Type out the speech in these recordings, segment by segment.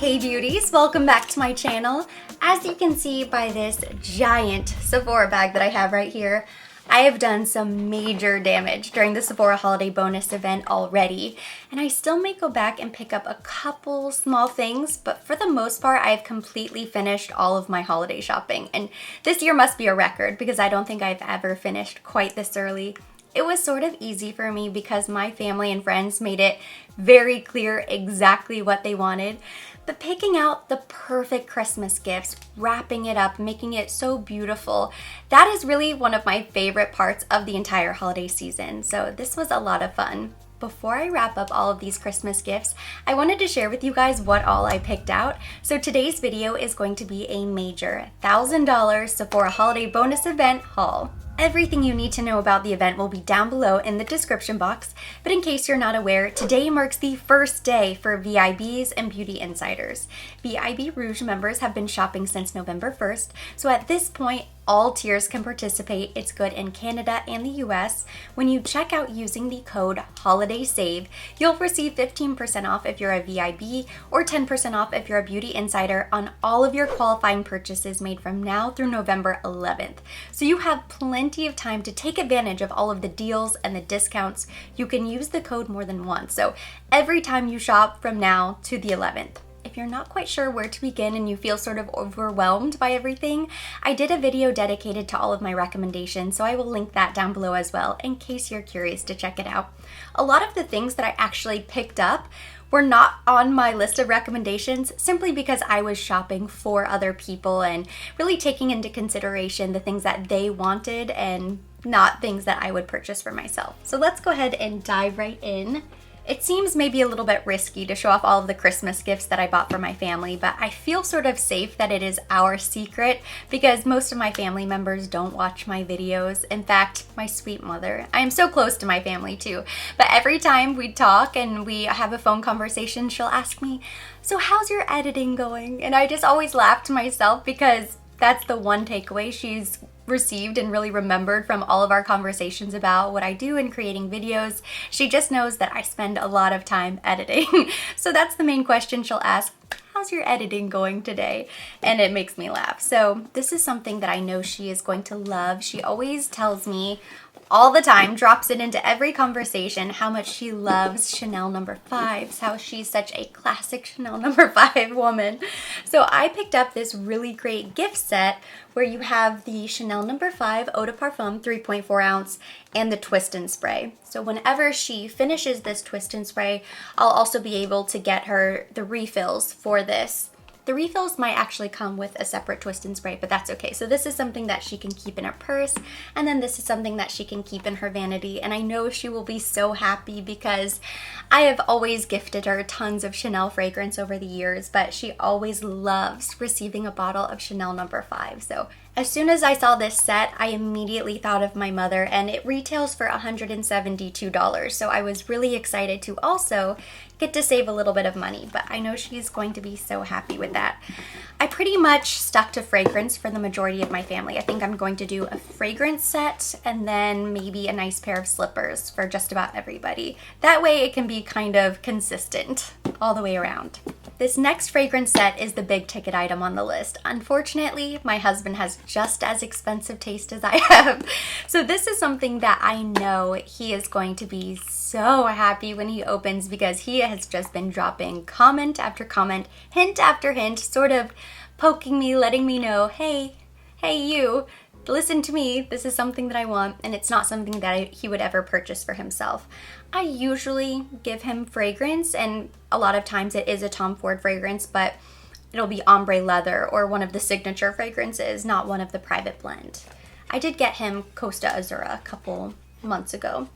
Hey beauties, welcome back to my channel. As you can see by this giant Sephora bag that I have right here, I have done some major damage during the Sephora holiday bonus event already, and I still may go back and pick up a couple small things, but for the most part, I've completely finished all of my holiday shopping. And this year must be a record because I don't think I've ever finished quite this early. It was sort of easy for me because my family and friends made it very clear exactly what they wanted. But picking out the perfect Christmas gifts, wrapping it up, making it so beautiful, that is really one of my favorite parts of the entire holiday season. So this was a lot of fun. Before I wrap up all of these Christmas gifts, I wanted to share with you guys what all I picked out. So today's video is going to be a major $1,000 Sephora holiday bonus event haul. Everything you need to know about the event will be down below in the description box, but in case you're not aware, today marks the first day for VIBs and Beauty Insiders. VIB Rouge members have been shopping since November 1st, so at this point, all tiers can participate. It's good in Canada and the US. When you check out using the code HOLIDAYSAVE, you'll receive 15% off if you're a VIB or 10% off if you're a Beauty Insider on all of your qualifying purchases made from now through November 11th. So you have plenty of time to take advantage of all of the deals and the discounts. You can use the code more than once, so every time you shop from now to the 11th. If you're not quite sure where to begin and you feel sort of overwhelmed by everything, I did a video dedicated to all of my recommendations, so I will link that down below as well in case you're curious to check it out. A lot of the things that I actually picked up were not on my list of recommendations simply because I was shopping for other people and really taking into consideration the things that they wanted and not things that I would purchase for myself. So let's go ahead and dive right in. It seems maybe a little bit risky to show off all of the Christmas gifts that I bought for my family, but I feel sort of safe that it is our secret because most of my family members don't watch my videos. In fact, my sweet mother. I am so close to my family too, but every time we talk and we have a phone conversation, she'll ask me, "So how's your editing going?" And I just always laugh to myself because that's the one takeaway she's received and really remembered from all of our conversations about what I do in creating videos. She just knows that I spend a lot of time editing. So that's the main question she'll ask, "How's your editing going today?" And it makes me laugh. So this is something that I know she is going to love. She always tells me all the time, drops it into every conversation, how much she loves Chanel No. 5s, how she's such a classic Chanel No. 5 woman. So I picked up this really great gift set where you have the Chanel No. 5 Eau de Parfum 3.4 ounce and the Twist and Spray. So whenever she finishes this Twist and Spray, I'll also be able to get her the refills for this. The refills might actually come with a separate Twist and Spray, but that's okay. So this is something that she can keep in her purse, and then this is something that she can keep in her vanity, and I know she will be so happy because I have always gifted her tons of Chanel fragrance over the years, but she always loves receiving a bottle of Chanel No. 5. So as soon as I saw this set, I immediately thought of my mother, and it retails for $172. So I was really excited to also get to save a little bit of money, but I know she's going to be so happy with that. I pretty much stuck to fragrance for the majority of my family. I think I'm going to do a fragrance set and then maybe a nice pair of slippers for just about everybody. That way it can be kind of consistent all the way around. This next fragrance set is the big ticket item on the list. Unfortunately, my husband has just as expensive taste as I have. So this is something that I know he is going to be so happy when he opens because he has just been dropping comment after comment, hint after hint, sort of poking me, letting me know, hey you, listen to me, this is something that I want, and it's not something that he would ever purchase for himself. I usually give him fragrance, and a lot of times it is a Tom Ford fragrance, but it'll be ombre leather or one of the signature fragrances, not one of the private blend. I did get him Costa Azura a couple months ago.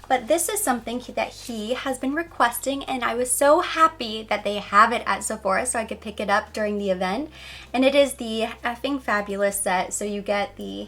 But this is something that he has been requesting, and I was so happy that they have it at Sephora so I could pick it up during the event. And it is the Effing Fabulous set. So you get the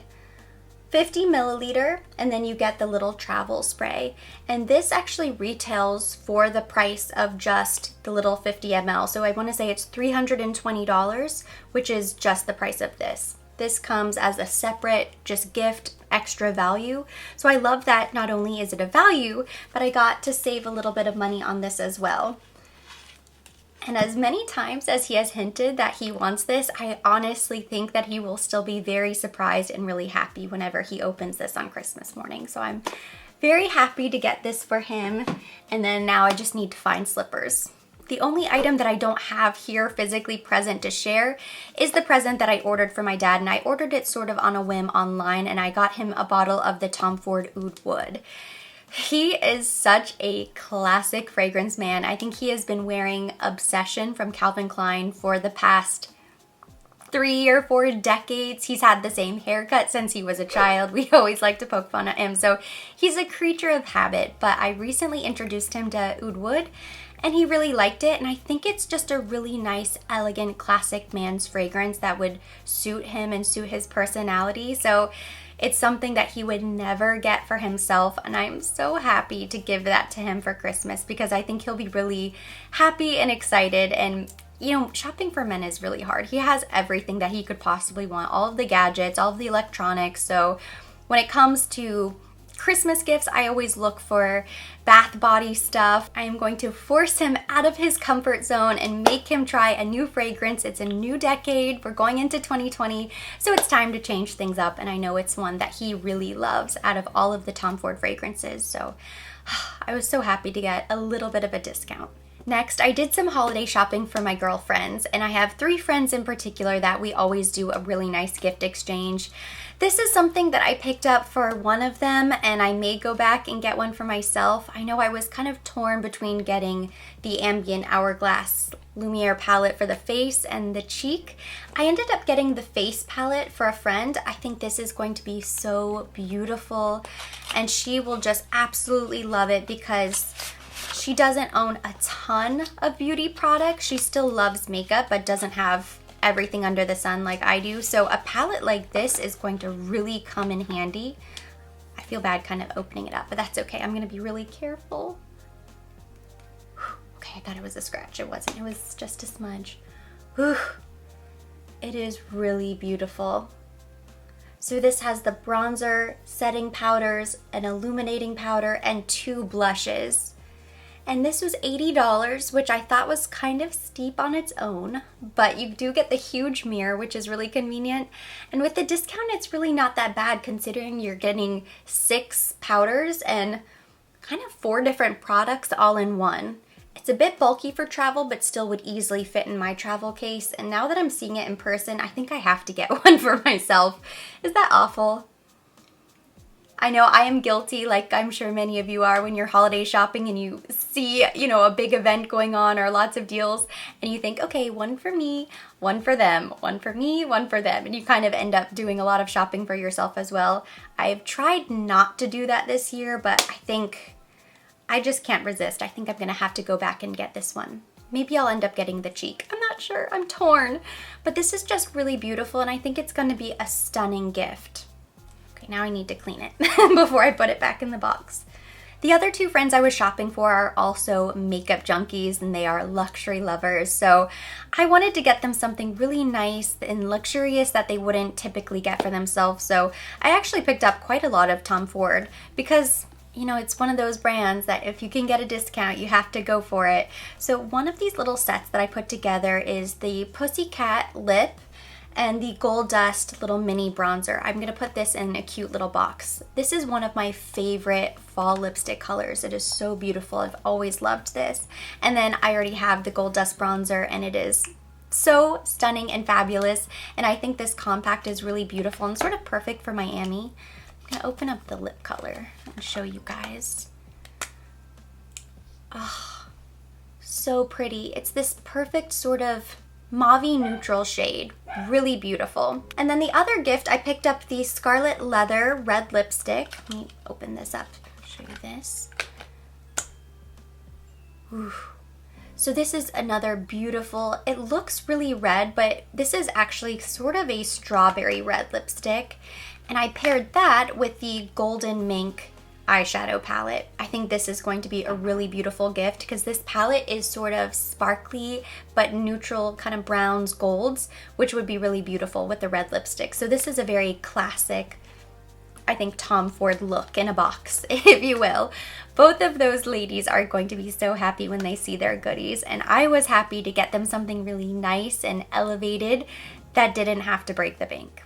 50 milliliter and then you get the little travel spray. And this actually retails for the price of just the little 50 ml. So I want to say it's $320, which is just the price of this. This comes as a separate just gift extra value. So I love that not only is it a value, but I got to save a little bit of money on this as well. And as many times as he has hinted that he wants this, I honestly think that he will still be very surprised and really happy whenever he opens this on Christmas morning. So I'm very happy to get this for him. And then now I just need to find slippers. The only item that I don't have here physically present to share is the present that I ordered for my dad, and I ordered it sort of on a whim online, and I got him a bottle of the Tom Ford Oud Wood. He is such a classic fragrance man. I think he has been wearing Obsession from Calvin Klein for the past 3 or 4 decades. He's had the same haircut since he was a child. We always like to poke fun at him. So he's a creature of habit, but I recently introduced him to Oud Wood and he really liked it. And I think it's just a really nice, elegant, classic man's fragrance that would suit him and suit his personality. So it's something that he would never get for himself, and I'm so happy to give that to him for Christmas because I think he'll be really happy and excited. And you know, shopping for men is really hard. He has everything that he could possibly want, all of the gadgets, all of the electronics. So when it comes to Christmas gifts, I always look for bath body stuff. I am going to force him out of his comfort zone and make him try a new fragrance. It's a new decade. We're going into 2020, so it's time to change things up, and I know it's one that he really loves out of all of the Tom Ford fragrances. So I was so happy to get a little bit of a discount. Next, I did some holiday shopping for my girlfriends, and I have 3 friends in particular that we always do a really nice gift exchange. This is something that I picked up for one of them, and I may go back and get one for myself. I know I was kind of torn between getting the Ambient Hourglass Lumiere palette for the face and the cheek. I ended up getting the face palette for a friend. I think this is going to be so beautiful, and she will just absolutely love it because she doesn't own a ton of beauty products. She still loves makeup, but doesn't have everything under the sun like I do. So a palette like this is going to really come in handy. I feel bad kind of opening it up, but that's okay. I'm gonna be really careful. Okay, I thought it was a scratch. It wasn't. It was just a smudge. Whew. It is really beautiful. So this has the bronzer, setting powders, an illuminating powder, and 2 blushes. And this was $80, which I thought was kind of steep on its own, but you do get the huge mirror, which is really convenient. And with the discount, it's really not that bad considering you're getting 6 powders and kind of 4 different products all in one. It's a bit bulky for travel, but still would easily fit in my travel case. And now that I'm seeing it in person, I think I have to get one for myself. Is that awful? I know I am guilty, like I'm sure many of you are, when you're holiday shopping and you see, you know, a big event going on or lots of deals and you think, okay, one for me, one for them, one for me, one for them. And you kind of end up doing a lot of shopping for yourself as well. I've tried not to do that this year, but I think I just can't resist. I think I'm gonna have to go back and get this one. Maybe I'll end up getting the cheek. I'm not sure, I'm torn. But this is just really beautiful and I think it's gonna be a stunning gift. Okay, now I need to clean it before I put it back in the box. The other 2 friends I was shopping for are also makeup junkies and they are luxury lovers. So I wanted to get them something really nice and luxurious that they wouldn't typically get for themselves. So I actually picked up quite a lot of Tom Ford because, you know, it's one of those brands that if you can get a discount, you have to go for it. So one of these little sets that I put together is the Pussycat Lip and the Gold Dust little mini bronzer. I'm gonna put this in a cute little box. This is one of my favorite fall lipstick colors. It is so beautiful. I've always loved this. And then I already have the Gold Dust bronzer and it is so stunning and fabulous. And I think this compact is really beautiful and sort of perfect for Miami. I'm gonna open up the lip color and show you guys. Oh, so pretty. It's this perfect sort of mauve-y neutral shade. Really beautiful. And then the other gift, I picked up the Scarlet Leather red lipstick. Let me open this up, show you this. Ooh. So this is another beautiful, it looks really red, but this is actually sort of a strawberry red lipstick. And I paired that with the Golden Mink eyeshadow palette. I think this is going to be a really beautiful gift because this palette is sort of sparkly but neutral kind of browns, golds, which would be really beautiful with the red lipstick. So this is a very classic I think, Tom Ford look in a box, if you will. Both of those ladies are going to be so happy when they see their goodies, and I was happy to get them something really nice and elevated that didn't have to break the bank.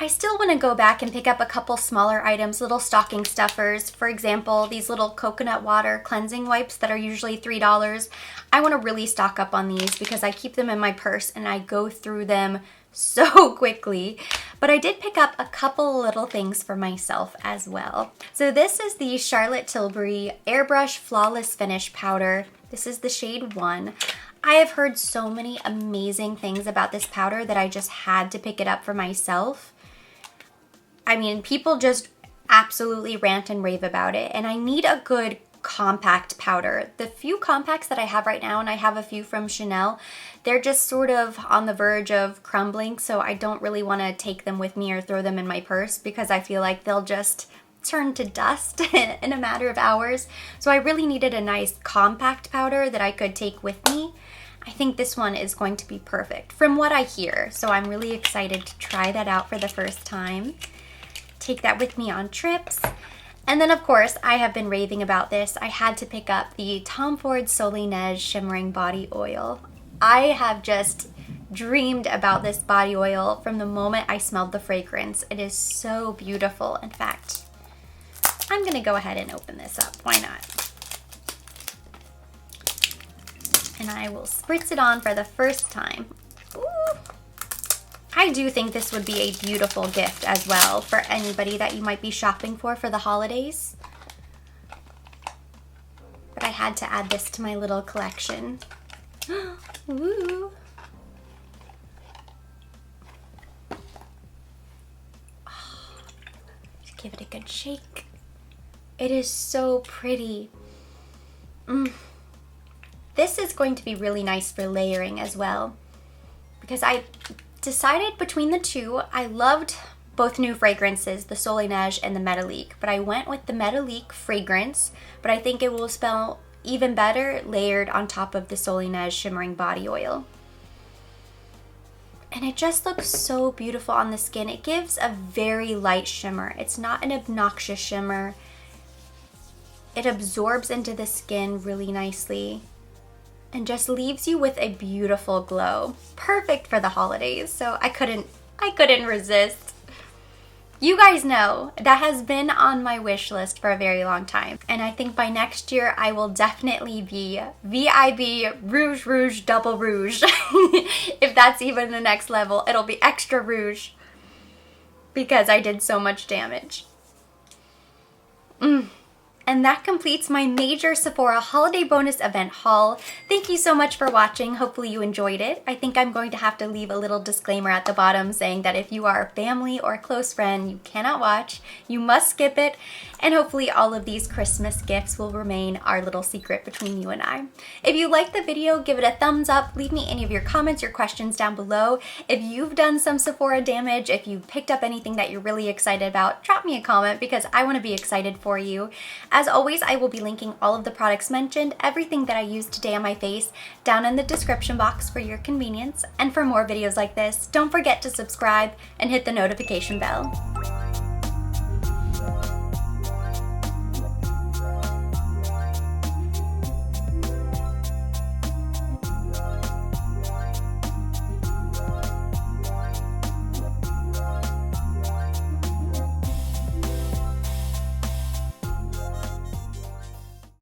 I still want to go back and pick up a couple smaller items, little stocking stuffers. For example, these little coconut water cleansing wipes that are usually $3. I want to really stock up on these because I keep them in my purse and I go through them so quickly. But I did pick up a couple little things for myself as well. So this is the Charlotte Tilbury Airbrush Flawless Finish Powder. This is the shade 1. I have heard so many amazing things about this powder that I just had to pick it up for myself. I mean, people just absolutely rant and rave about it, and I need a good compact powder. The few compacts that I have right now, and I have a few from Chanel, they're just sort of on the verge of crumbling, so I don't really want to take them with me or throw them in my purse because I feel like they'll just turn to dust in a matter of hours. So I really needed a nice compact powder that I could take with me. I think this one is going to be perfect from what I hear, so I'm really excited to try that out for the first time. Take that with me on trips. And then of course, I have been raving about this. I had to pick up the Tom Ford Soleil Shimmering Body Oil. I have just dreamed about this body oil from the moment I smelled the fragrance. It is so beautiful. In fact, I'm gonna go ahead and open this up. Why not? And I will spritz it on for the first time. Ooh. I do think this would be a beautiful gift as well for anybody that you might be shopping for the holidays. But I had to add this to my little collection. Ooh. Oh, just give it a good shake. It is so pretty. This is going to be really nice for layering as well, because I decided between the two. I loved both new fragrances, the Soleil and the Métallique, but I went with the Métallique fragrance, but I think it will smell even better layered on top of the Soleil Shimmering Body Oil. And it just looks so beautiful on the skin. It gives a very light shimmer. It's not an obnoxious shimmer. It absorbs into the skin really nicely and just leaves you with a beautiful glow. Perfect for the holidays, so I couldn't resist. You guys know that has been on my wish list for a very long time, and I think by next year I will definitely be VIB Rouge Rouge Double Rouge. If that's even the next level, it'll be extra rouge because I did so much damage. And that completes my major Sephora holiday bonus event haul. Thank you so much for watching. Hopefully you enjoyed it. I think I'm going to have to leave a little disclaimer at the bottom saying that if you are a family or a close friend, you cannot watch, you must skip it, and hopefully all of these Christmas gifts will remain our little secret between you and I. If you liked the video, give it a thumbs up. Leave me any of your comments or questions down below. If you've done some Sephora damage, if you picked up anything that you're really excited about, drop me a comment because I want to be excited for you. As always, I will be linking all of the products mentioned, everything that I used today on my face, down in the description box for your convenience. And for more videos like this, don't forget to subscribe and hit the notification bell.